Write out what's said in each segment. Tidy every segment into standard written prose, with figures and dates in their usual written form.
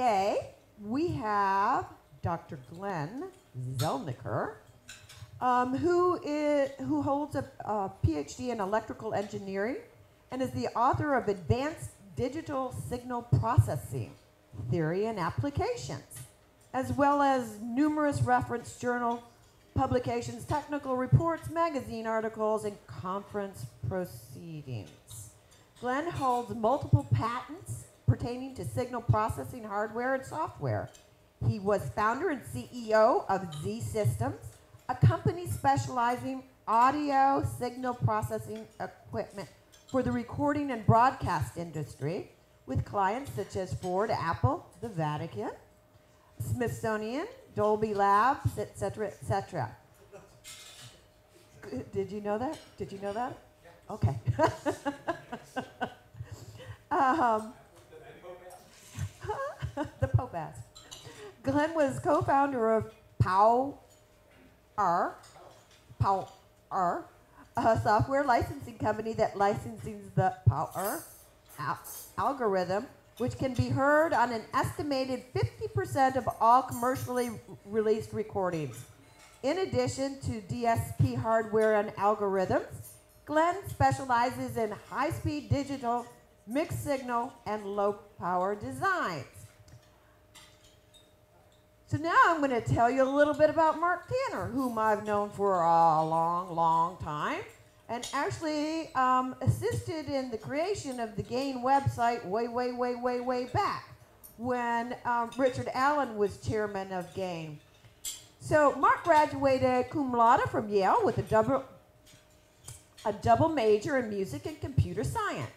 today we have Dr. Glenn Zelniker, who holds a PhD in electrical engineering and is the author of Advanced Digital Signal Processing, Theory and Applications, as well as numerous reference journal publications, technical reports, magazine articles, and conference proceedings. Glenn holds multiple patents pertaining to signal processing hardware and software. He was founder and CEO of Z Systems, a company specializing audio signal processing equipment for the recording and broadcast industry, with clients such as Ford, Apple, the Vatican, Smithsonian, Dolby Labs, etc., etc. Did you know that? Did you know that? Okay. The Pope asked. Glenn was co-founder of POWR, a software licensing company that licenses the POWR algorithm, which can be heard on an estimated 50% of all commercially released recordings. In addition to DSP hardware and algorithms, Glenn specializes in high-speed digital, mixed signal, and low-power designs. So now I'm going to tell you a little bit about Mark Tanner, whom I've known for a long, long time, and actually assisted in the creation of the GAIN website way back when Richard Allen was chairman of GAIN. So Mark graduated cum laude from Yale with a double major in music and computer science.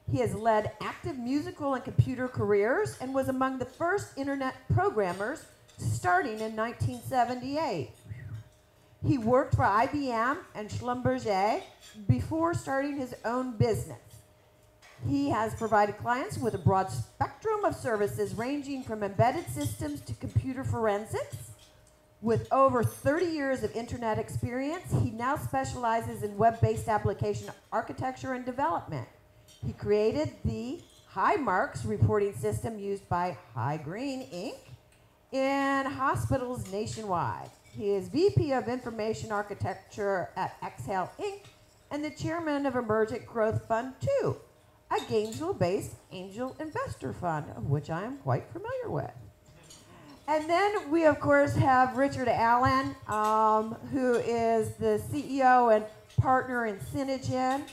He has led active musical and computer careers and was among the first internet programmers starting in 1978. He worked for IBM and Schlumberger before starting his own business. He has provided clients with a broad spectrum of services ranging from embedded systems to computer forensics. With over 30 years of internet experience, he now specializes in web-based application architecture and development. He created the HighMarks reporting system used by High Green Inc. in hospitals nationwide. He is VP of Information Architecture at Exhale Inc. and the chairman of Emergent Growth Fund 2, a Gainesville-based angel investor fund, of which I am quite familiar with. And then we, of course, have Richard Allen, who is the CEO and partner in Synogen.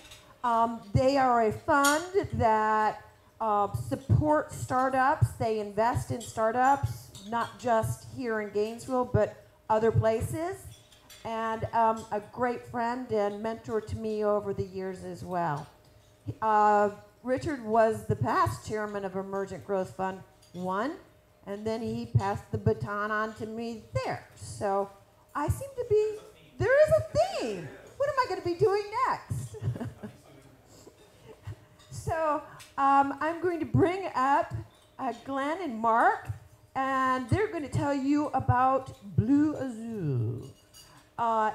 They are a fund that supports startups. They invest in startups, not just here in Gainesville, but other places. And a great friend and mentor to me over the years as well. Richard was the past chairman of Emergent Growth Fund 1. And then he passed the baton on to me there. So I seem to be, there is a theme. What am I going to be doing next? So I'm going to bring up Glenn and Mark, and they're going to tell you about BluAzu.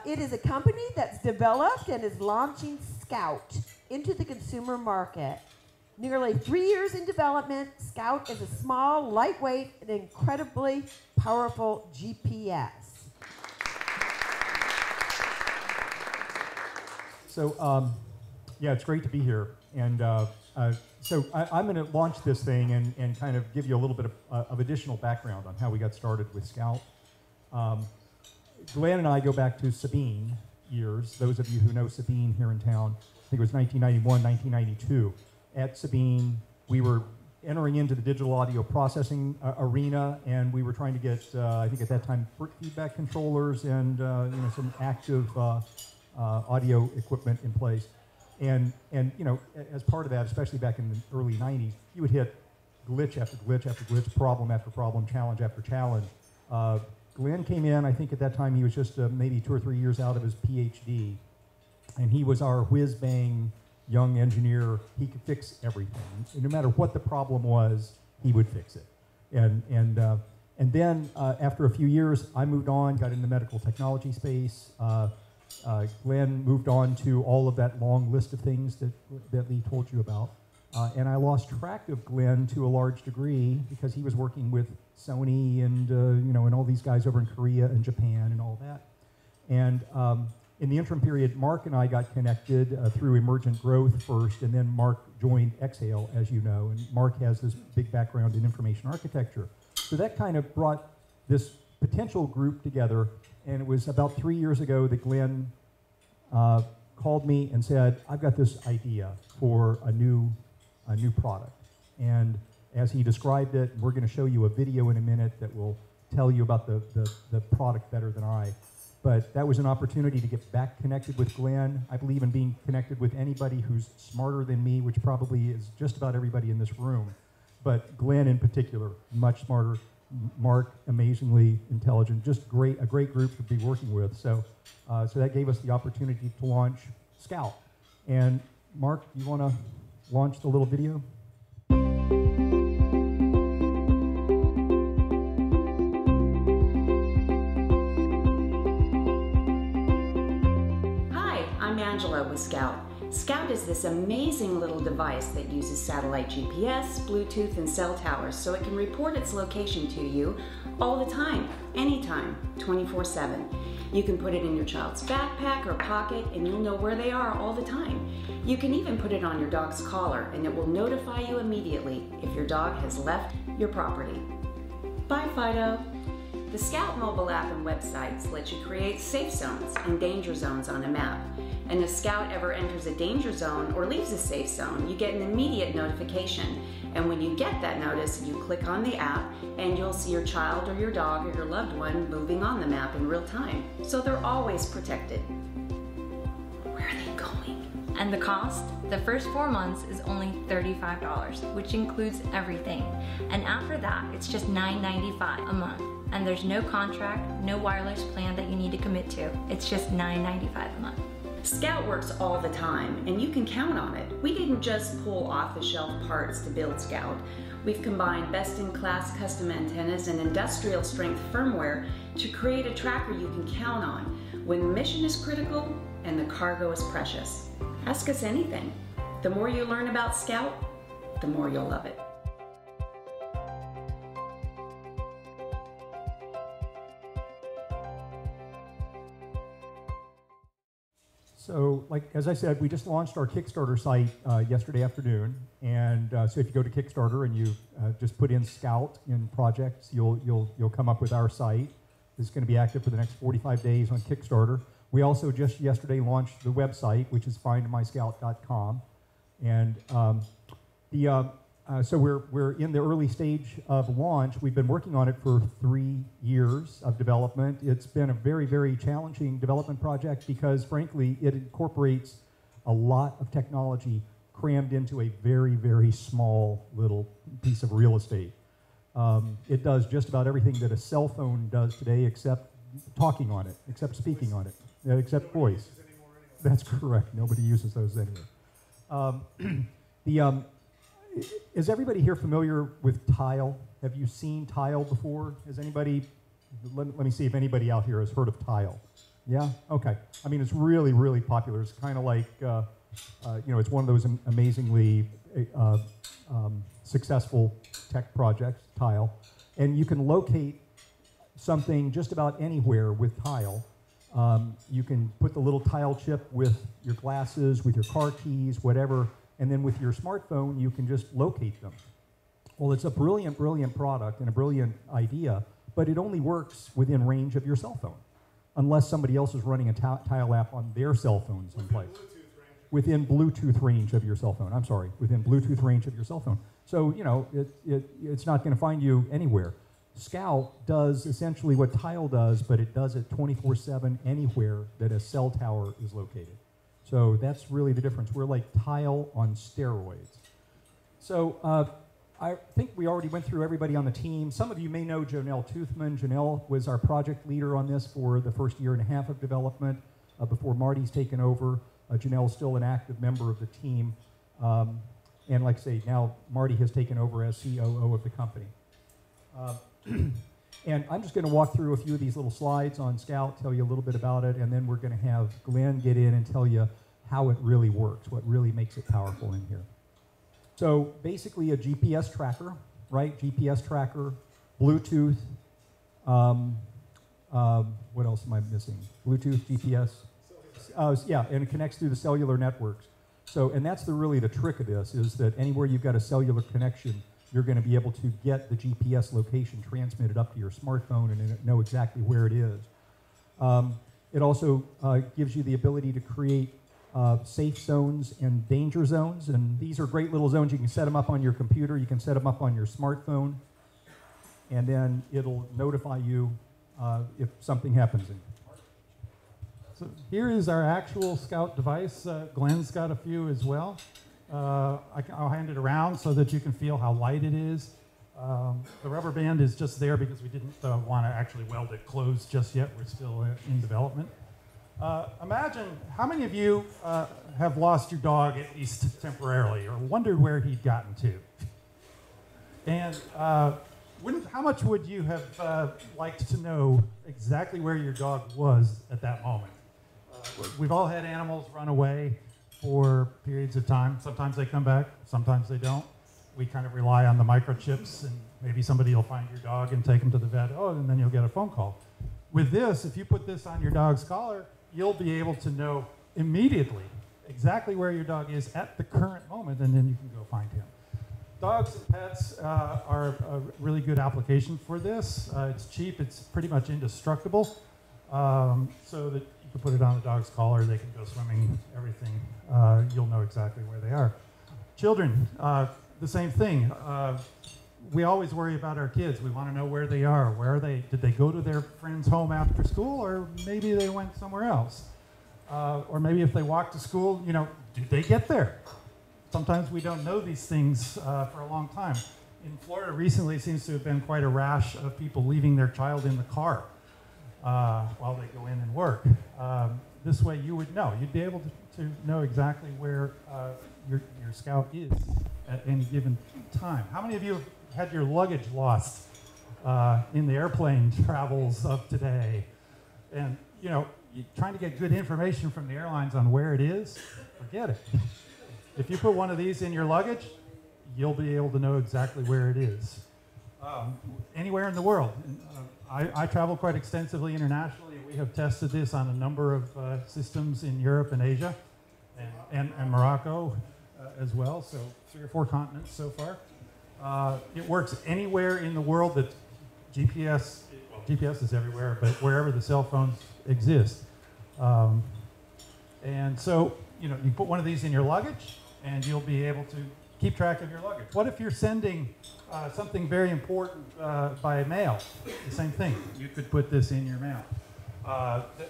It is a company that's developed and is launching Scout into the consumer market. Nearly 3 years in development, Scout is a small, lightweight, and incredibly powerful GPS. So, yeah, it's great to be here. And so I'm going to launch this thing and kind of give you a little bit of additional background on how we got started with Scout. Glenn and I go back to Sabine years. Those of you who know Sabine here in town, I think it was 1991, 1992. At Sabine, we were entering into the digital audio processing arena, and we were trying to get, I think at that time, feedback controllers and some active audio equipment in place. And as part of that, especially back in the early 90s, you would hit glitch after glitch after glitch, problem after problem, challenge after challenge. Glenn came in, I think at that time he was just maybe 2 or 3 years out of his PhD, and he was our whiz-bang young engineer. He could fix everything. No matter what the problem was, he would fix it. And then after a few years, I moved on, got in the medical technology space. Glenn moved on to all of that long list of things that Lee told you about. And I lost track of Glenn to a large degree because he was working with Sony and, and all these guys over in Korea and Japan and all that. And in the interim period, Mark and I got connected through Emergent Growth first, and then Mark joined Exhale, as you know, and Mark has this big background in information architecture. So that kind of brought this potential group together, and it was about 3 years ago that Glenn called me and said, I've got this idea for a new product. And as he described it, we're going to show you a video in a minute that will tell you about the product better than I. But that was an opportunity to get back connected with Glenn. I believe in being connected with anybody who's smarter than me, which probably is just about everybody in this room. But Glenn in particular, much smarter. Mark, amazingly intelligent. Just a great group to be working with. So that gave us the opportunity to launch Scout. And Mark, you want to launch the little video? I'm Angela with Scout. Scout is this amazing little device that uses satellite GPS, Bluetooth, and cell towers so it can report its location to you all the time, anytime, 24/7. You can put it in your child's backpack or pocket and you'll know where they are all the time. You can even put it on your dog's collar and it will notify you immediately if your dog has left your property. Bye, Fido. The Scout mobile app and websites let you create safe zones and danger zones on a map. And if Scout ever enters a danger zone or leaves a safe zone, you get an immediate notification. And when you get that notice, you click on the app and you'll see your child or your dog or your loved one moving on the map in real time. So they're always protected. Where are they going? And the cost? The first 4 months is only $35, which includes everything. And after that, it's just $9.95 a month. And there's no contract, no wireless plan that you need to commit to. It's just $9.95 a month. Scout works all the time, and you can count on it. We didn't just pull off-the-shelf parts to build Scout. We've combined best-in-class custom antennas and industrial-strength firmware to create a tracker you can count on when the mission is critical and the cargo is precious. Ask us anything. The more you learn about Scout, the more you'll love it. So, as I said, we just launched our Kickstarter site yesterday afternoon, and so if you go to Kickstarter and you just put in Scout in projects, you'll come up with our site. It's going to be active for the next 45 days on Kickstarter. We also just yesterday launched the website, which is findmyscout.com, and so we're in the early stage of launch. We've been working on it for 3 years of development. It's been a very, very challenging development project because, frankly, it incorporates a lot of technology crammed into a very, very small little piece of real estate. It does just about everything that a cell phone does today except talking on it, except speaking on it, except voice. That's correct. Nobody uses those anyway. Is everybody here familiar with Tile? Have you seen Tile before? Has anybody, let me see if anybody out here has heard of Tile. Yeah? Okay. I mean, it's really, really popular. It's kind of like, it's one of those amazingly successful tech projects, Tile. And you can locate something just about anywhere with Tile. You can put the little Tile chip with your glasses, with your car keys, whatever, and then with your smartphone, you can just locate them. Well, it's a brilliant, brilliant product and a brilliant idea, but it only works within range of your cell phone, unless somebody else is running a Tile app on their cell phone someplace. Within Bluetooth range of your cell phone. I'm sorry, within Bluetooth range of your cell phone. So, it's not going to find you anywhere. Scout does essentially what Tile does, but it does it 24/7 anywhere that a cell tower is located. So that's really the difference. We're like Tile on steroids. So I think we already went through everybody on the team. Some of you may know Jonelle Toothman. Jonelle was our project leader on this for the first 1.5 years of development before Marty's taken over. Jonelle's still an active member of the team. And like I say, now Marty has taken over as COO of the company. And I'm just going to walk through a few of these little slides on Scout, tell you a little bit about it, and then we're going to have Glenn get in and tell you how it really works, what really makes it powerful in here. So basically a GPS tracker, right? GPS tracker, Bluetooth. What else am I missing? Bluetooth, GPS. Yeah, and it connects through the cellular networks. So, and that's really the trick of this, is that anywhere you've got a cellular connection, you're going to be able to get the GPS location transmitted up to your smartphone and know exactly where it is. It also gives you the ability to create safe zones and danger zones, and these are great little zones. You can set them up on your computer, you can set them up on your smartphone, and then it'll notify you if something happens. So here is our actual Scout device. Glenn's got a few as well. I'll hand it around so that you can feel how light it is. The rubber band is just there because we didn't want to actually weld it closed just yet. We're still in development. Imagine, how many of you have lost your dog at least temporarily or wondered where he'd gotten to? And how much would you have liked to know exactly where your dog was at that moment? We've all had animals run away for periods of time. Sometimes they come back, sometimes they don't. We kind of rely on the microchips, and maybe somebody will find your dog and take him to the vet. Oh, and then you'll get a phone call. With this, if you put this on your dog's collar, you'll be able to know immediately exactly where your dog is at the current moment, and then you can go find him. Dogs and pets are a really good application for this. It's cheap, it's pretty much indestructible, so that you can put it on the dog's collar, they can go swimming, everything. You'll know exactly where they are. Children, the same thing. We always worry about our kids. We want to know where they are. Where are they? Did they go to their friend's home after school, or maybe they went somewhere else? Or maybe if they walked to school, did they get there? Sometimes we don't know these things for a long time. In Florida recently seems to have been quite a rash of people leaving their child in the car while they go in and work. This way you would know. You'd be able to know exactly where your Scout is at any given time. How many of you have had your luggage lost in the airplane travels of today? And, you're trying to get good information from the airlines on where it is, forget it. If you put one of these in your luggage, you'll be able to know exactly where it is. Anywhere in the world. I travel quite extensively internationally. We have tested this on a number of systems in Europe and Asia, and Morocco as well, so 3 or 4 continents so far. It works anywhere in the world that GPS is everywhere, but wherever the cell phones exist. And so, you put one of these in your luggage, and you'll be able to keep track of your luggage. What if you're sending something very important by mail? The same thing. You could put this in your mail.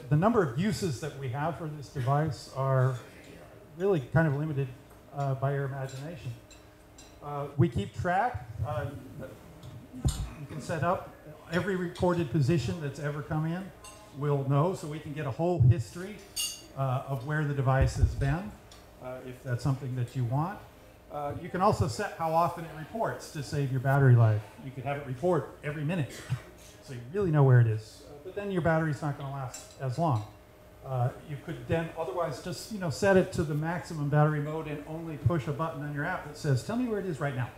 The number of uses that we have for this device are really kind of limited by your imagination. We keep track. You can set up every recorded position that's ever come in. We'll know, so we can get a whole history of where the device has been, if that's something that you want. You can also set how often it reports to save your battery life. You could have it report every minute, so you really know where it is. But then your battery's not going to last as long. You could then otherwise just set it to the maximum battery mode and only push a button on your app that says, tell me where it is right now.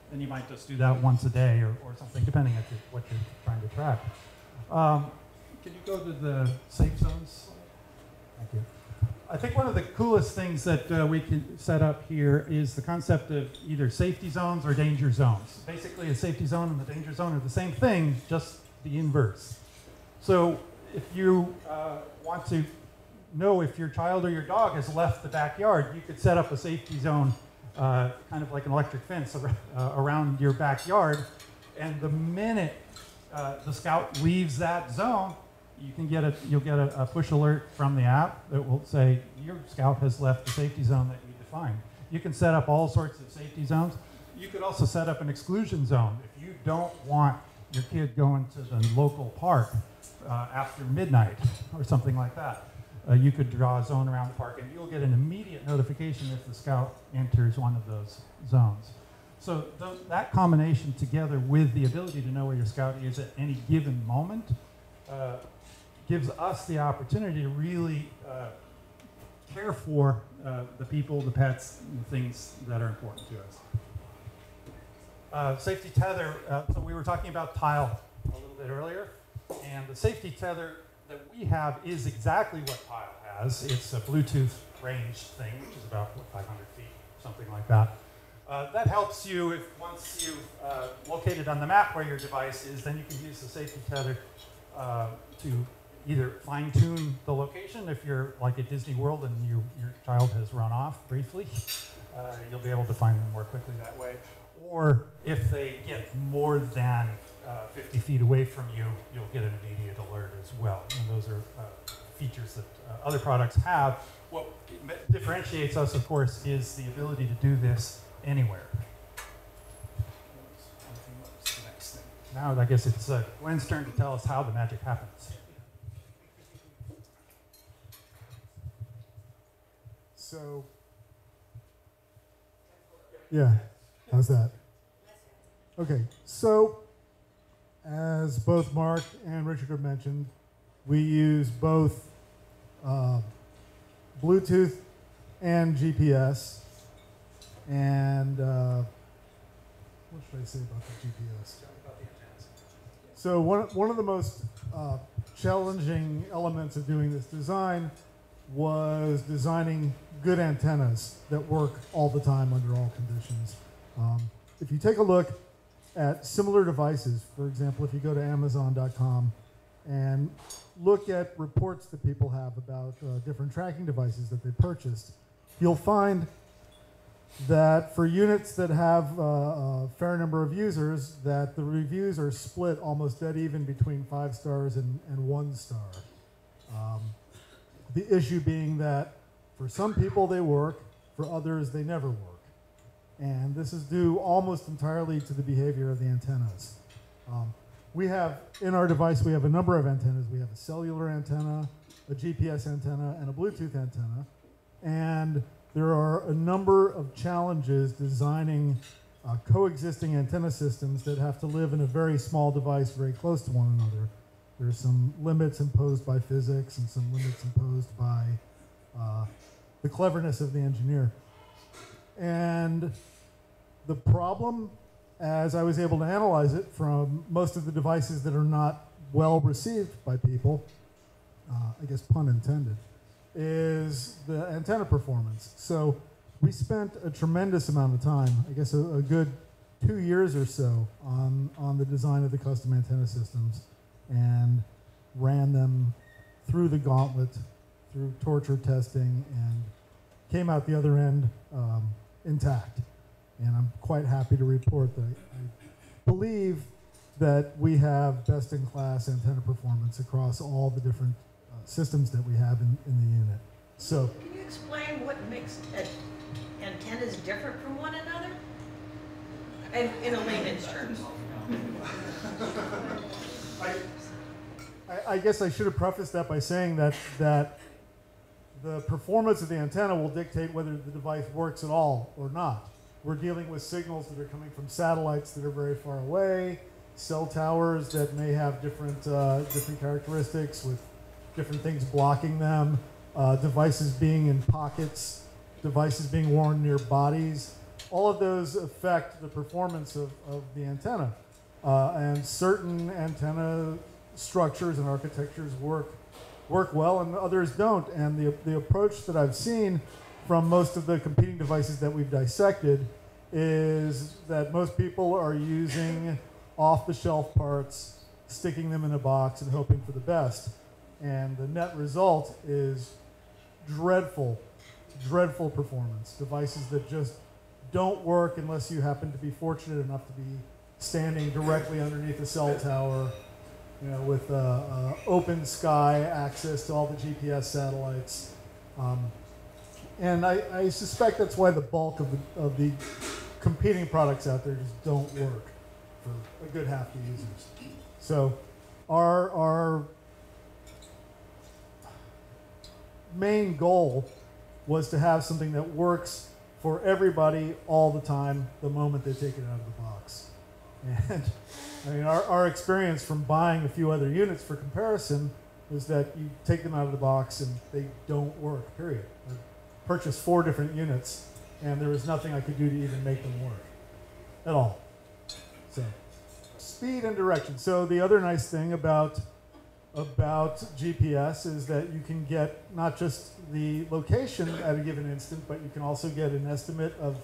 Then you might just do that once a day or something, depending on what you're trying to track. Can you go to the safe zones? Thank you. I think one of the coolest things that we can set up here is the concept of either safety zones or danger zones. Basically, a safety zone and the danger zone are the same thing, just the inverse. So if you want to know if your child or your dog has left the backyard, you could set up a safety zone, kind of like an electric fence around your backyard. And the minute the Scout leaves that zone, you'll get a push alert from the app that will say your Scout has left the safety zone that you defined. You can set up all sorts of safety zones. You could also set up an exclusion zone. If you don't want your kid going to the local park after midnight or something like that, you could draw a zone around the park, and you'll get an immediate notification if the Scout enters one of those zones. So that combination together with the ability to know where your Scout is at any given moment gives us the opportunity to really care for the people, the pets, and the things that are important to us. Safety tether, so we were talking about tile a little bit earlier, and the safety tether that we have is exactly what tile has. It's a Bluetooth range thing, which is about 500 feet, something like that. That helps you if once you've located on the map where your device is, then you can use the safety tether to either fine-tune the location. If you're like at Disney World and your child has run off briefly, you'll be able to find them more quickly that way. Or if they get more than 50 feet away from you, you'll get an immediate alert as well. And those are features that other products have. What differentiates us, of course, is the ability to do this anywhere. Now, I guess it's Gwen's turn to tell us how the magic happens. So, yeah, how's that? Okay, so as both Mark and Richard have mentioned, we use both Bluetooth and GPS. And what should I say about the GPS? So one of the most challenging elements of doing this design was designing good antennas that work all the time under all conditions. If you take a look at similar devices, for example, if you go to Amazon.com and look at reports that people have about different tracking devices that they purchased, you'll find that for units that have a fair number of users, that the reviews are split almost dead even between 5 stars and 1 star. The issue being that for some people they work, for others they never work. And this is due almost entirely to the behavior of the antennas. We have, in our device, we have a number of antennas. We have a cellular antenna, a GPS antenna, and a Bluetooth antenna. And there are a number of challenges designing coexisting antenna systems that have to live in a very small device very close to one another. There's some limits imposed by physics and some limits imposed by the cleverness of the engineer. And the problem, as I was able to analyze it from most of the devices that are not well received by people, I guess pun intended, is the antenna performance. So we spent a tremendous amount of time, I guess a good 2 years or so, on the design of the custom antenna systems and ran them through the gauntlet, through torture testing, and came out the other end intact. And I'm quite happy to report that I believe that we have best-in-class antenna performance across all the different systems that we have in the unit. So, can you explain what makes antennas different from one another? In a layman's terms. I guess I should have prefaced that by saying that the performance of the antenna will dictate whether the device works at all or not. We're dealing with signals that are coming from satellites that are very far away, cell towers that may have different characteristics with different things blocking them, devices being in pockets, devices being worn near bodies. All of those affect the performance of the antenna. And certain antenna structures and architectures work well and others don't. And the approach that I've seen from most of the competing devices that we've dissected is that most people are using off-the-shelf parts, sticking them in a box and hoping for the best. And the net result is dreadful performance. Devices that just don't work unless you happen to be fortunate enough to be standing directly underneath a cell tower, with open sky access to all the GPS satellites. And I suspect that's why the bulk of the competing products out there just don't work for a good half the users. So our main goal was to have something that works for everybody all the time the moment they take it out of the box. And I mean, our experience from buying a few other units for comparison is that you take them out of the box and they don't work, period. I purchased 4 different units, and there was nothing I could do to even make them work at all. So, speed and direction. So the other nice thing about GPS is that you can get not just the location at a given instant, but you can also get an estimate of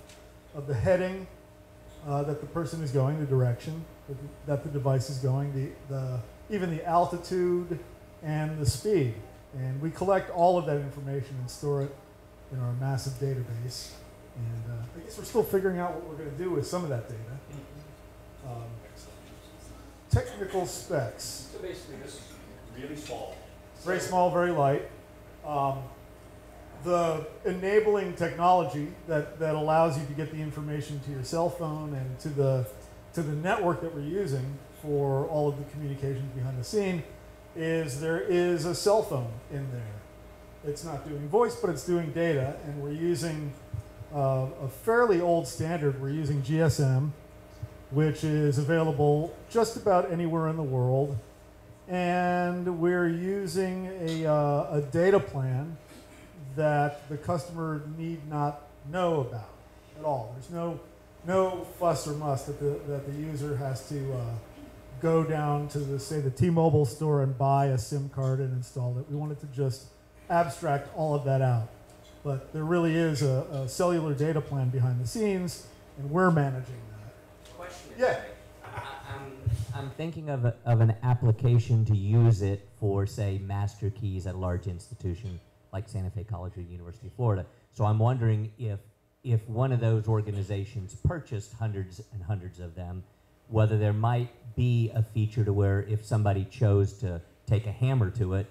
the heading that the person is going, the direction that the device is going, even the altitude and the speed. And we collect all of that information and store it in our massive database. And I guess we're still figuring out what we're going to do with some of that data. Technical specs. So basically, this is really small. Very small, very light. The enabling technology that allows you to get the information to your cell phone and to the network that we're using for all of the communications behind the scene is there is a cell phone in there. It's not doing voice, but it's doing data, and we're using a fairly old standard. We're using GSM, which is available just about anywhere in the world, and we're using a data plan that the customer need not know about at all. There's no fuss or muss that the user has to go down to the T-Mobile store and buy a SIM card and install it. We wanted to just abstract all of that out. But there really is a cellular data plan behind the scenes, and we're managing that. Question. Yeah. I'm thinking of an application to use it for, say, master keys at a large institution like Santa Fe College or University of Florida. So I'm wondering if one of those organizations purchased hundreds and hundreds of them, whether there might be a feature to where if somebody chose to take a hammer to it,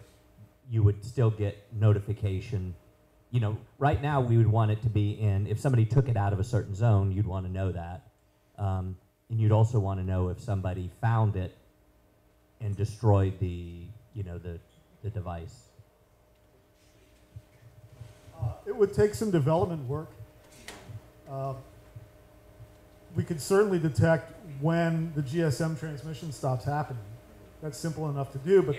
you would still get notification. You know, right now we would want it to be in, if somebody took it out of a certain zone, you'd want to know that. And you'd also want to know if somebody found it and destroyed the device. It would take some development work. We could certainly detect when the GSM transmission stops happening. That's simple enough to do, but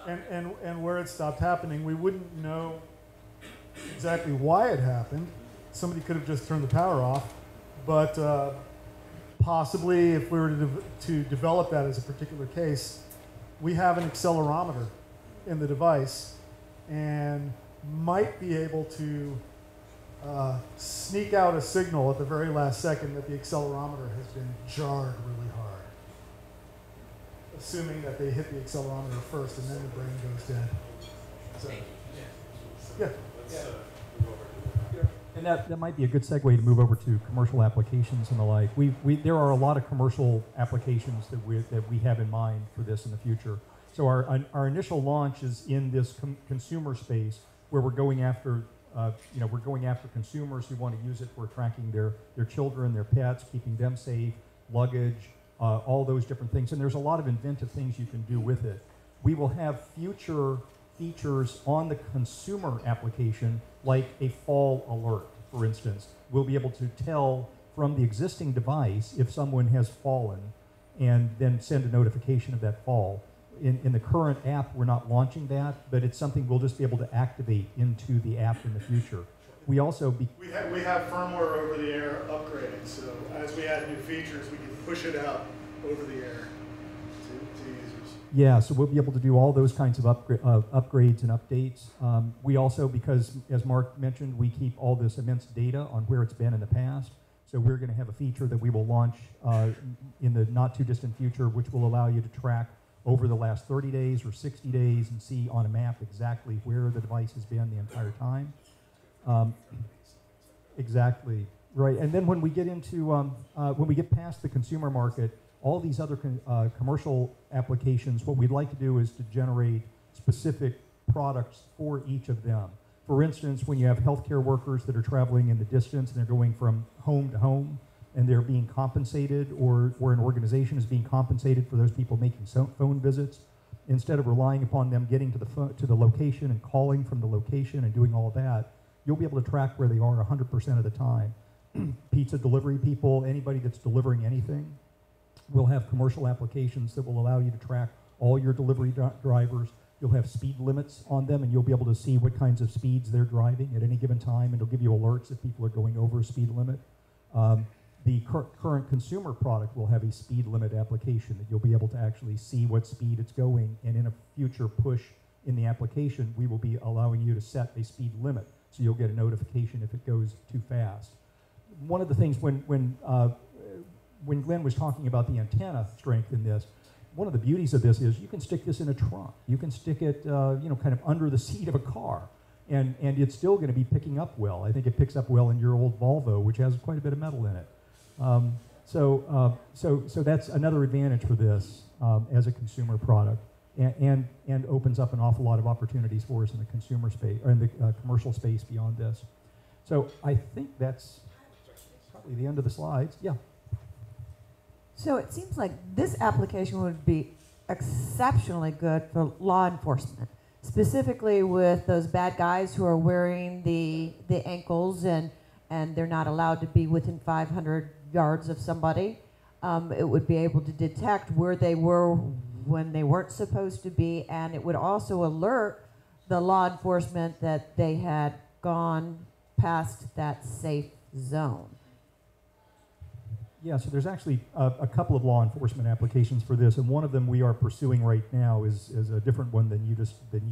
and where it stopped happening, we wouldn't know exactly why it happened. Somebody could have just turned the power off, but possibly if we were to develop that as a particular case, we have an accelerometer in the device and might be able to sneak out a signal at the very last second that the accelerometer has been jarred really hard, assuming that they hit the accelerometer first and then the brain goes dead. So, yeah. And that might be a good segue to move over to commercial applications and the like. There are a lot of commercial applications that we have in mind for this in the future. So our initial launch is in this consumer space where we're going after consumers who want to use it for tracking their children, their pets, keeping them safe, luggage, all those different things. And there's a lot of inventive things you can do with it. We will have future features on the consumer application, like a fall alert, for instance. We'll be able to tell from the existing device if someone has fallen and then send a notification of that fall. In the current app, we're not launching that, but it's something we'll just be able to activate into the app in the future. We also we have firmware over the air upgrading, so as we add new features, we can push it out over the air to users. Yeah, so we'll be able to do all those kinds of upgrades and updates. We also, because as Mark mentioned, we keep all this immense data on where it's been in the past. So we're going to have a feature that we will launch in the not too distant future, which will allow you to track over the last 30 days or 60 days and see on a map exactly where the device has been the entire time. Exactly, right. And then when we get into, when we get past the consumer market, all these other commercial applications, what we'd like to do is to generate specific products for each of them. For instance, when you have healthcare workers that are traveling in the distance and they're going from home to home, and they're being compensated, or an organization is being compensated for those people making phone visits, instead of relying upon them getting to the location and calling from the location and doing all of that, you'll be able to track where they are 100% of the time. Pizza delivery people, anybody that's delivering anything, will have commercial applications that will allow you to track all your delivery drivers, You'll have speed limits on them, and you'll be able to see what kinds of speeds they're driving at any given time, and it'll give you alerts if people are going over a speed limit. The current consumer product will have a speed limit application that you'll be able to actually see what speed it's going, and in a future push in the application, we will be allowing you to set a speed limit, so you'll get a notification if it goes too fast. One of the things when Glenn was talking about the antenna strength in this, one of the beauties of this is you can stick this in a trunk. You can stick it, kind of under the seat of a car, and it's still going to be picking up well. I think it picks up well in your old Volvo, which has quite a bit of metal in it. So that's another advantage for this as a consumer product, and opens up an awful lot of opportunities for us in the consumer space or in the commercial space beyond this. So I think that's probably the end of the slides. Yeah. So it seems like this application would be exceptionally good for law enforcement, specifically with those bad guys who are wearing the ankles and they're not allowed to be within 500 yards of somebody. It would be able to detect where they were when they weren't supposed to be, and it would also alert the law enforcement that they had gone past that safe zone. Yeah, so there's actually a couple of law enforcement applications for this, and one of them we are pursuing right now is a different one than you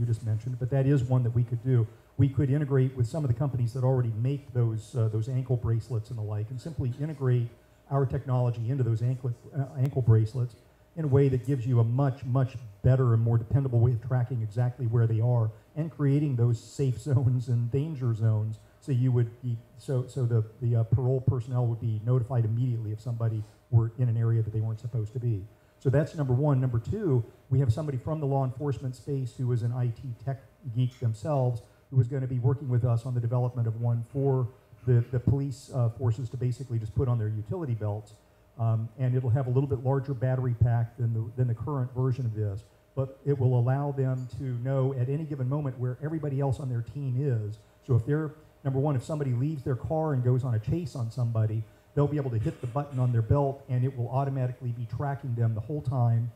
just mentioned, but that is one that we could do. We could integrate with some of the companies that already make those ankle bracelets and the like, and simply integrate our technology into those ankle bracelets in a way that gives you a much, much better and more dependable way of tracking exactly where they are and creating those safe zones and danger zones. So you would be, the parole personnel would be notified immediately if somebody were in an area that they weren't supposed to be. So that's number one. Number two, we have somebody from the law enforcement space who is an IT tech geek themselves who is going to be working with us on the development of one for the police forces to basically just put on their utility belts. And it'll have a little bit larger battery pack than the current version of this, but it will allow them to know at any given moment where everybody else on their team is. So if they're number one, if somebody leaves their car and goes on a chase on somebody, they'll be able to hit the button on their belt and it will automatically be tracking them the whole time.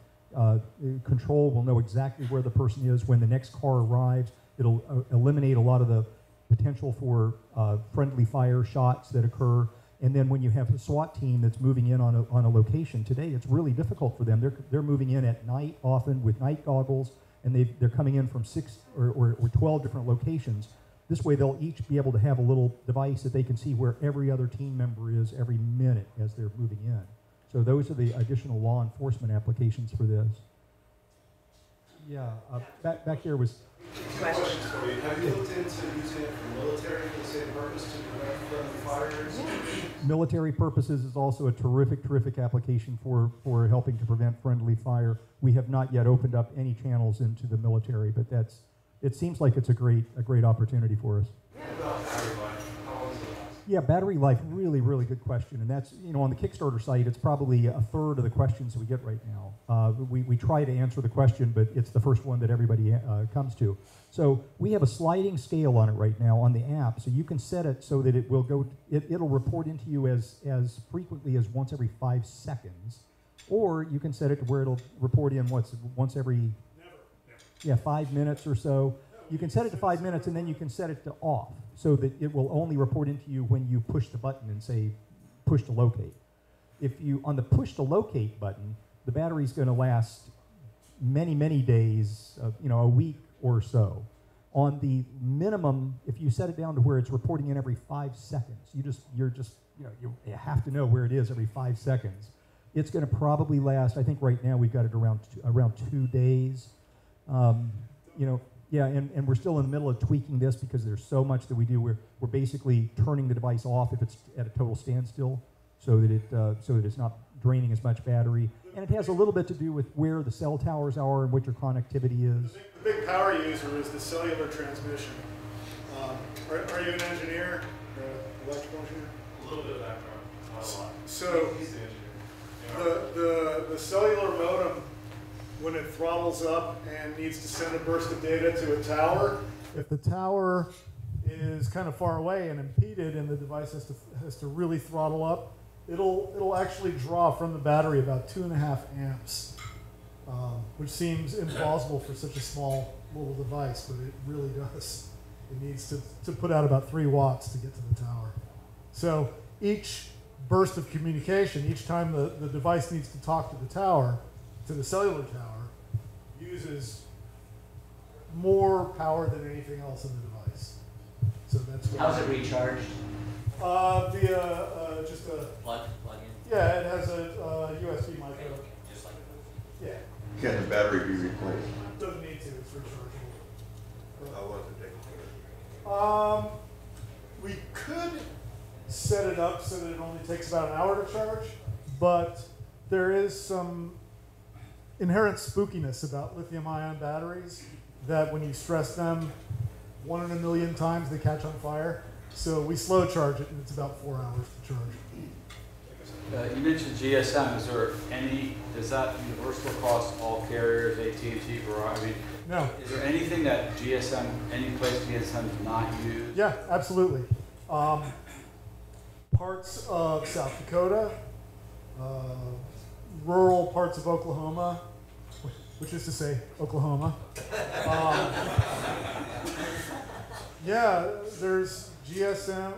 Control will know exactly where the person is when the next car arrives. It'll eliminate a lot of the potential for friendly fire shots that occur. And then when you have a SWAT team that's moving in on a location, today it's really difficult for them. They're moving in at night often with night goggles, and they're coming in from 6 or 12 different locations. This way they'll each be able to have a little device that they can see where every other team member is every minute as they're moving in. So those are the additional law enforcement applications for this. Yeah, back there was... Question. Have you looked into using it for military for the same purpose to prevent friendly fires? Military purposes is also a terrific application for helping to prevent friendly fire. We have not yet opened up any channels into the military, but it seems like it's a great opportunity for us. What about battery life? How long does it last? Yeah, battery life, really good question. And that's, on the Kickstarter site, it's probably a third of the questions we get right now. We try to answer the question, but it's the first one that everybody comes to. So we have a sliding scale on it right now on the app, so you can set it so that it will go, it'll report into you as frequently as once every 5 seconds, or you can set it to where it'll report in once every 5 minutes or so. You can set it to 5 minutes, and then you can set it to off, so that it will only report into you when you push the button and say, push to locate. If you, on the push to locate button, the battery's going to last many days, a week or so. On the minimum, if you set it down to where it's reporting in every 5 seconds, you have to know where it is every 5 seconds. It's going to probably last, I think right now we've got it around 2 days. Yeah, and we're still in the middle of tweaking this because there's so much that we do. We're basically turning the device off if it's at a total standstill, so that it's not draining as much battery. And it has a little bit to do with where the cell towers are and what your connectivity is. The big power user is the cellular transmission. Are you an engineer, electrical engineer? A little bit of background, not a lot. So He's the engineer. the cellular modem, when it throttles up and needs to send a burst of data to a tower, if the tower is kind of far away and impeded and the device has to really throttle up, it'll actually draw from the battery about 2.5 amps. which seems implausible for such a small little device, but it really does. It needs to put out about 3 watts to get to the tower. So each burst of communication, each time the device needs to talk to the tower, to the cellular tower, uses more power than anything else in the device. So that's what How's it recharged? Via just a Plug in? yeah, it has a USB micro. Just like Yeah, Can the battery be replaced? doesn't need to. It's rechargeable. How long does it take? We could set it up so that it only takes about an hour to charge, but there is some inherent spookiness about lithium-ion batteries that when you stress them 1 in a million times, they catch on fire. So we slow charge it, and it's about 4 hours to charge. You mentioned GSM. Is that universal across all carriers, AT&T, Verizon? I mean, No. is there anything that GSM, any place GSM does not use? Yeah, absolutely. Parts of South Dakota, rural parts of Oklahoma, which is to say Oklahoma. Yeah, there's GSM.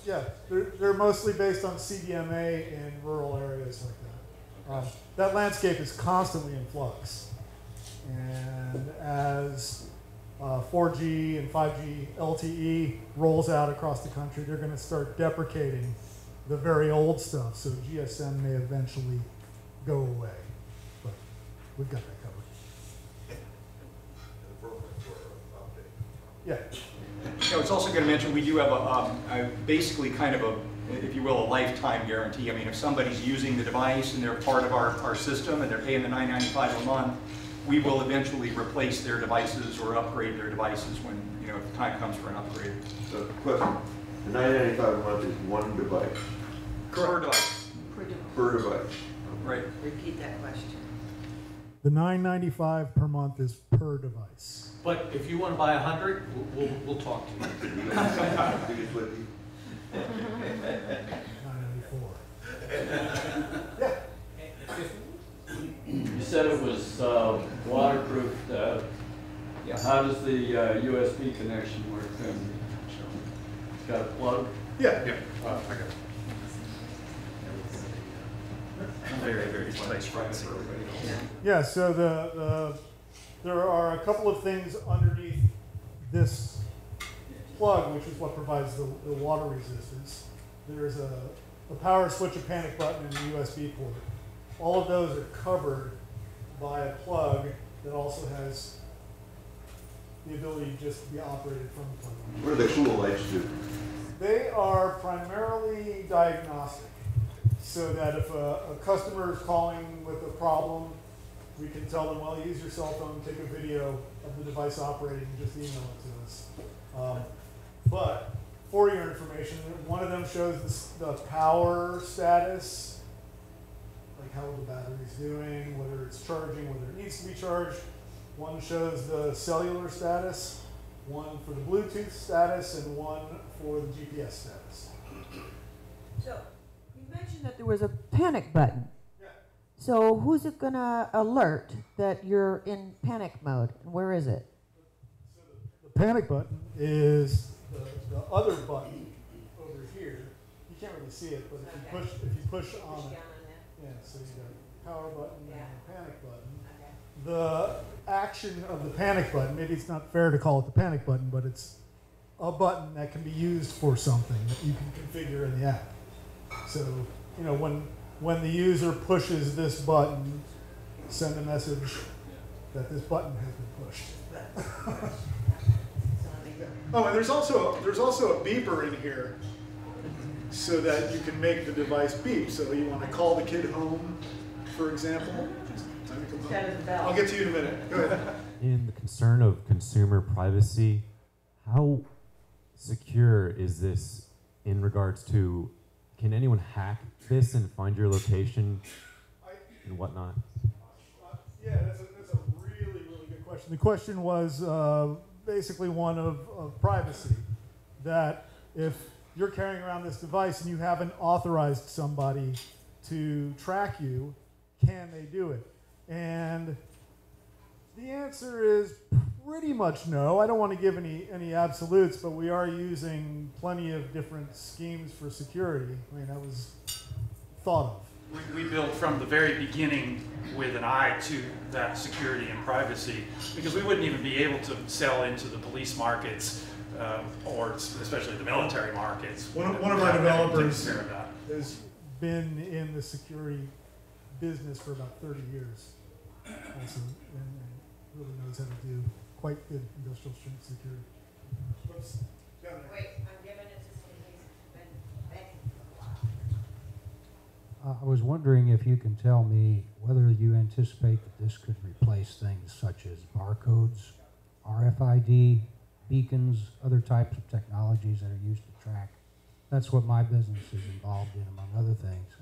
Yeah, they're mostly based on CDMA in rural areas like that. That landscape is constantly in flux. And as 4G and 5G LTE rolls out across the country, they're going to start deprecating the very old stuff. So GSM may eventually go away. But we've got that covered. Yeah. I was also going to mention we do have a basically kind of a, if you will, a lifetime guarantee. I mean, if somebody's using the device and they're part of our system and they're paying the $9.95 a month, we will eventually replace their devices or upgrade their devices when, you know, if the time comes for an upgrade. So, question, the $9.95 a month is one device? Per device. Per device. Right. Repeat that question. The $9.95 per month is per device. But if you want to buy 100, we'll talk to you. Biggest with you. $9.94. Yeah. You said it was waterproof. Yeah. How does the USB connection work then? It's got a plug? Yeah. Yeah. I got it. Very, very nice price for everybody else. Yeah, so there are a couple of things underneath this plug, which is what provides the water resistance. There's a power switch, a panic button, and a USB port. All of those are covered by a plug that also has the ability just to be operated from the plug. What do the cool lights do? They are primarily diagnostic, so that if a customer is calling with a problem, we can tell them, well, use your cell phone, take a video of the device operating, and just email it to us. But for your information, one of them shows the power status, like how the battery's doing, whether it's charging, whether it needs to be charged. One shows the cellular status, one for the Bluetooth status, and one for the GPS status. So, you mentioned that there was a panic button. Yeah. So, who's it going to alert that you're in panic mode? And where is it? So the panic button is the other button over here. You can't really see it, but if you push on it, yeah, so you got a power button and a panic button. The action of the panic button, maybe it's not fair to call it the panic button, but it's a button that can be used for something that you can configure in the app. So, you know, when the user pushes this button, send a message that this button has been pushed. Oh, and there's also a beeper in here so that you can make the device beep. So you want to call the kid home, for example. I'll get to you in a minute. Go ahead. In the concern of consumer privacy, how secure is this in regards to, can anyone hack this and find your location and whatnot? Yeah, that's a really, really good question. The question was basically one of privacy, that if you're carrying around this device and you haven't authorized somebody to track you, can they do it? And answer is pretty much no. I don't want to give any absolutes, but we are using plenty of different schemes for security. I mean, that was thought of. We built from the very beginning with an eye to that security and privacy, because we wouldn't even be able to sell into the police markets or especially the military markets. One of our developers has been in the security business for about 30 years, also, and really knows how to do quite good industrial strength security. Whoops. Wait, I'm giving it to somebody who's been begging for a while. I was wondering if you can tell me whether you anticipate that this could replace things such as barcodes, RFID, beacons, other types of technologies that are used to track. That's what my business is involved in, among other things.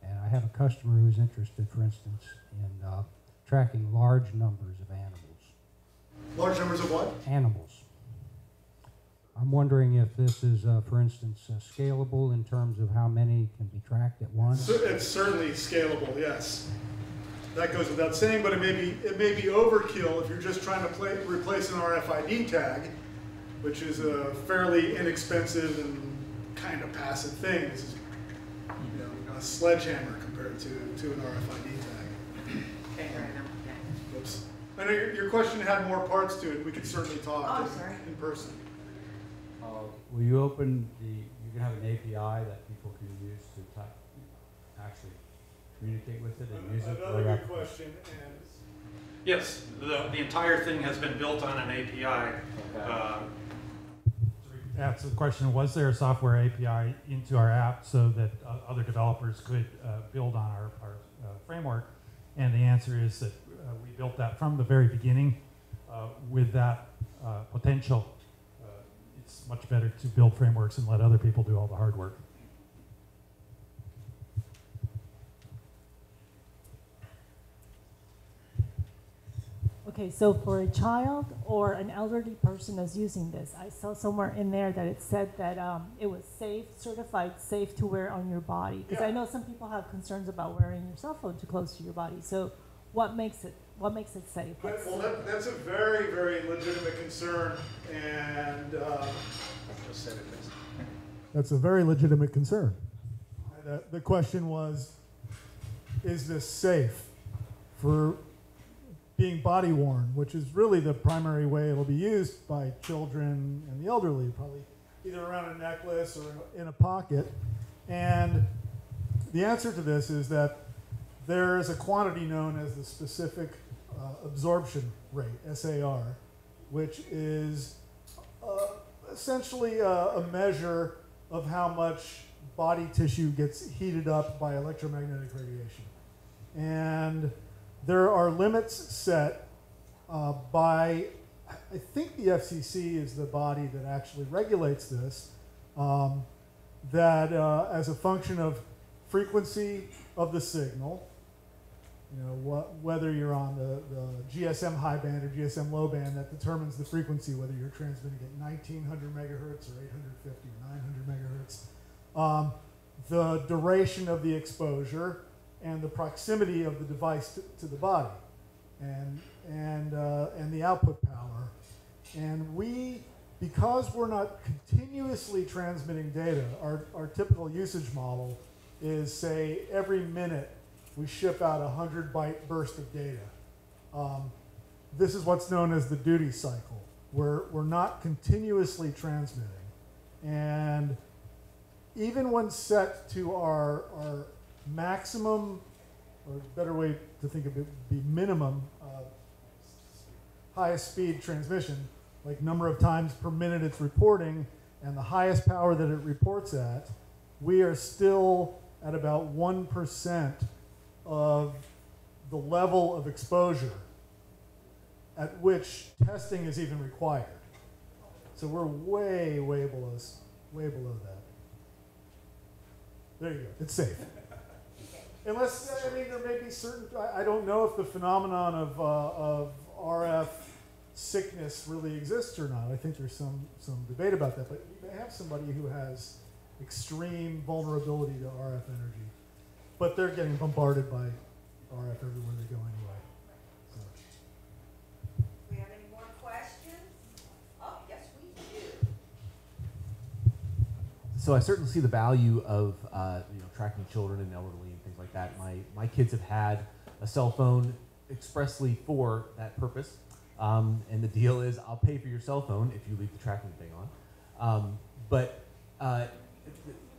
And I have a customer who's interested, for instance, in tracking large numbers of animals. Large numbers of what? Animals. I'm wondering if this is, for instance, scalable in terms of how many can be tracked at once. It's certainly scalable, yes. That goes without saying, but it may be overkill if you're just trying to replace an RFID tag, which is a fairly inexpensive and kind of passive thing. This is, you know, a sledgehammer compared to an RFID tag. Okay, right now. Yeah. Oops. I know your question had more parts to it. We could certainly talk in person. Will you open you can have an API that people can use to actually communicate with it and use it? Another good question. And Yes, the entire thing has been built on an API. That's the question. Was there a software API into our app so that other developers could build on our framework? And the answer is that we built that from the very beginning with that potential. It's much better to build frameworks and let other people do all the hard work. Okay, so for a child or an elderly person that's using this, I saw somewhere in there that it said that it was safe, certified safe to wear on your body. Because I know some people have concerns about wearing your cell phone too close to your body. So what makes it safe? well, that's a very, very legitimate concern, and that's a very legitimate concern. The question was, is this safe for being body worn, which is really the primary way it'll be used by children and the elderly, probably either around a necklace or in a pocket. And the answer to this is that there is a quantity known as the specific absorption rate, SAR, which is essentially a measure of how much body tissue gets heated up by electromagnetic radiation. And there are limits set by, I think the FCC is the body that actually regulates this, that as a function of frequency of the signal, you know, whether you're on the GSM high band or GSM low band, that determines the frequency, whether you're transmitting at 1900 megahertz or 850 or 900 megahertz. The duration of the exposure and the proximity of the device to the body, and the output power. And because we're not continuously transmitting data, our typical usage model is, say, every minute we ship out a 100-byte burst of data. This is what's known as the duty cycle. We're not continuously transmitting. And even when set to our maximum, or a better way to think of it would be minimum highest speed transmission, like number of times per minute it's reporting, and the highest power that it reports at, we are still at about 1% of the level of exposure at which testing is even required. So we're way, way below that. There you go. It's safe. Unless, I mean, there may be certain, I don't know if the phenomenon of RF sickness really exists or not. I think there's some debate about that, but you may have somebody who has extreme vulnerability to RF energy, but they're getting bombarded by RF everywhere they go anyway. So. so I certainly see the value of tracking children and elderly and things like that. My kids have had a cell phone expressly for that purpose, and the deal is I'll pay for your cell phone if you leave the tracking thing on. But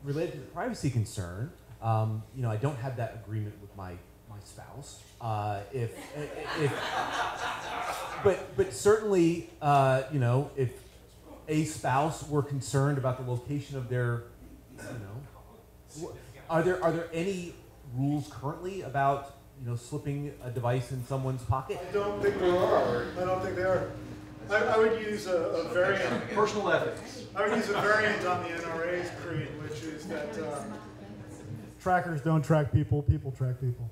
related to the privacy concern, I don't have that agreement with my spouse. But certainly, if a spouse were concerned about the location of their, are there any rules currently about slipping a device in someone's pocket? I don't think there are. I don't think they are. I would use a variant. Personal ethics. I would use a variant on the NRA's creed, which is that trackers don't track people, people track people.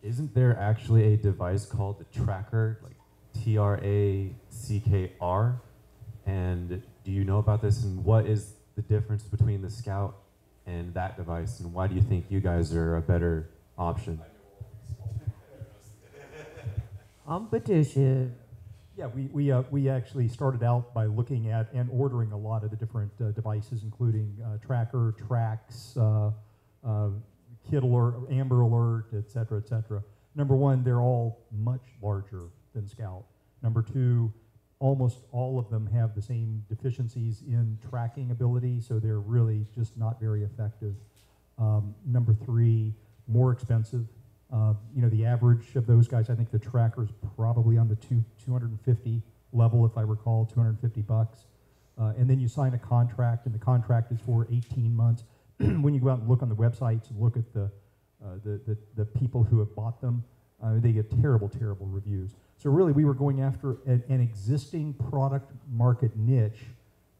Isn't there actually a device called the tracker, like TRACKR? And do you know about this? And what is the difference between the Scout and that device? And why do you think you guys are a better option? Competition. Yeah, we actually started out by looking at and ordering a lot of the different devices, including Tracker, Tracks, Kid Alert, Amber Alert, et cetera, et cetera. Number one, they're all much larger than Scout. Number two, almost all of them have the same deficiencies in tracking ability, so they're really just not very effective. Number three, more expensive. The average of those guys, I think the Tracker's probably on the 250 level, if I recall, $250. And then you sign a contract, and the contract is for 18 months. When you go out and look on the websites and look at the people who have bought them, they get terrible, terrible reviews. So really, we were going after an existing product market niche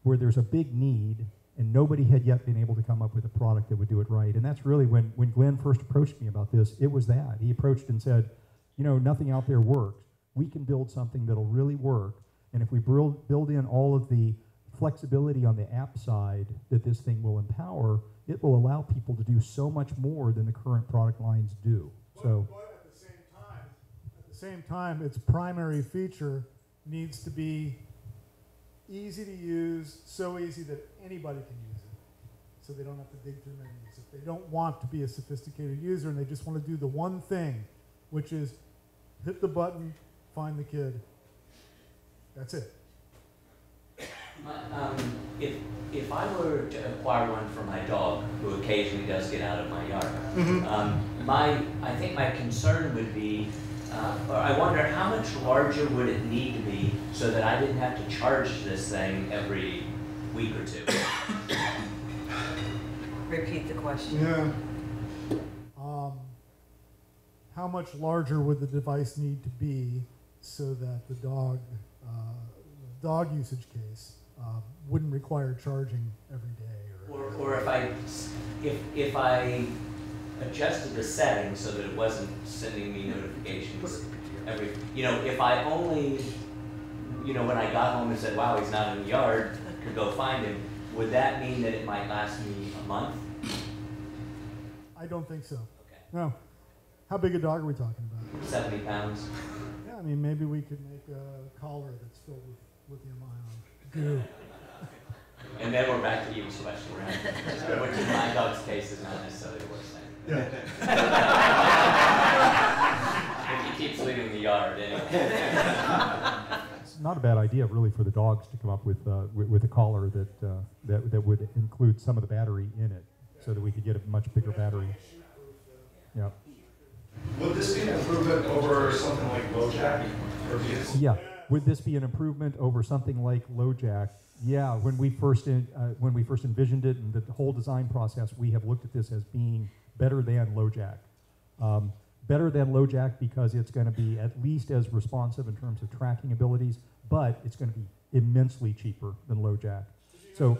where there's a big need, and nobody had yet been able to come up with a product that would do it right. And that's really when Glenn first approached me about this, it was that. He approached and said, nothing out there works. We can build something that'll really work, and if we build in all of the flexibility on the app side that this thing will empower, it will allow people to do so much more than the current product lines do. But at the same time, its primary feature needs to be easy to use, so easy that anybody can use it, so they don't have to dig through menus. If they don't want to be a sophisticated user and they just want to do the one thing, which is hit the button, find the kid, that's it. If I were to acquire one for my dog, who occasionally does get out of my yard, I think my concern would be, or I wonder how much larger would it need to be so that I didn't have to charge this thing every week or two? Repeat the question. Yeah. How much larger would the device need to be so that the dog usage case wouldn't require charging every day? Or if I adjusted the settings so that it wasn't sending me notifications every, if I only, when I got home and said, wow, he's not in the yard, could go find him, would that mean that it might last me a month? I don't think so. Okay. No. How big a dog are we talking about? 70 pounds. Yeah, maybe we could make a collar that's filled with lithium-ion goo. And then we're back to Eve's question, right? Which in my dog's case is not necessarily the worst thing. Yeah. If he keeps leaving the yard anyway. It's not a bad idea, really, for the dogs to come up with a collar that would include some of the battery in it, so that we could get a much bigger battery. Yeah. Would this be an improvement over something like LoJack? Yeah. Would this be an improvement over something like LoJack? Yeah. When we first envisioned it and the whole design process, we have looked at this as being better than LoJack. Better than LoJack because it's going to be at least as responsive in terms of tracking abilities, but it's going to be immensely cheaper than LoJack. So.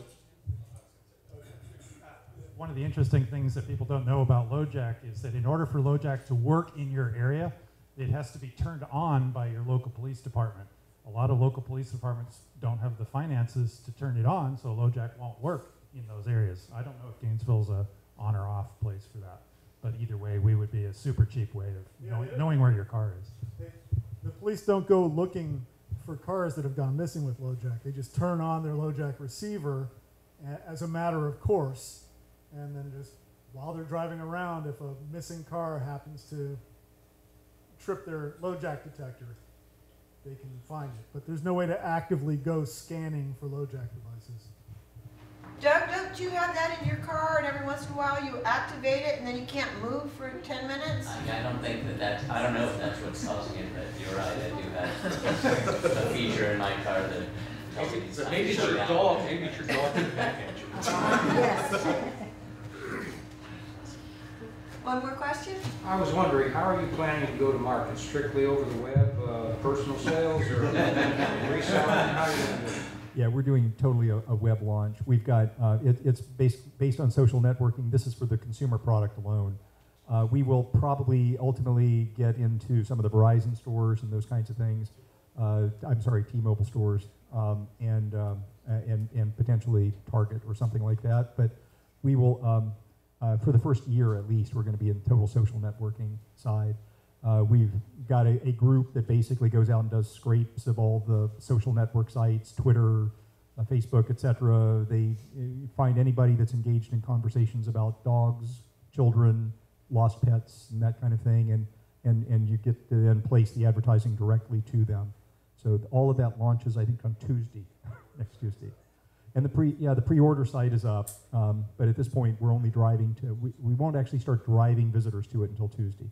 One of the interesting things that people don't know about LoJack is that in order for LoJack to work in your area, it has to be turned on by your local police department. A lot of local police departments don't have the finances to turn it on, so LoJack won't work in those areas. I don't know if Gainesville's a on or off place for that. But either way, we would be a super cheap way of knowing where your car is. The police don't go looking for cars that have gone missing with LoJack. They just turn on their LoJack receiver as a matter of course, and then just while they're driving around, if a missing car happens to trip their LoJack detector, they can find it. But there's no way to actively go scanning for LoJack devices. Doug, don't you have that in your car and every once in a while you activate it and then you can't move for 10 minutes? I don't think that's, I don't know if that's what's causing it, but you're right, I do have a feature in my car that tells me it's time Maybe to it's shut your down. dog, maybe it's your dog in the back at you. Yes. One more question? I was wondering, how are you planning to go to market? Strictly over the web, personal sales, or reselling? How are you going to do it? Yeah, we're doing totally a web launch. We've got, it's based on social networking. This is for the consumer product alone. We will probably ultimately get into some of the Verizon stores and those kinds of things. I'm sorry, T-Mobile stores, and potentially Target or something like that. But we will, for the first year at least, we're going to be in total social networking side. We've got a group that basically goes out and does scrapes of all the social network sites, Twitter, Facebook, etc. They find anybody that's engaged in conversations about dogs, children, lost pets, and that kind of thing, and you get to then place the advertising directly to them. So all of that launches, I think, on Tuesday, next Tuesday. And the pre-order site is up, but at this point, we're only driving to, we won't actually start driving visitors to it until Tuesday.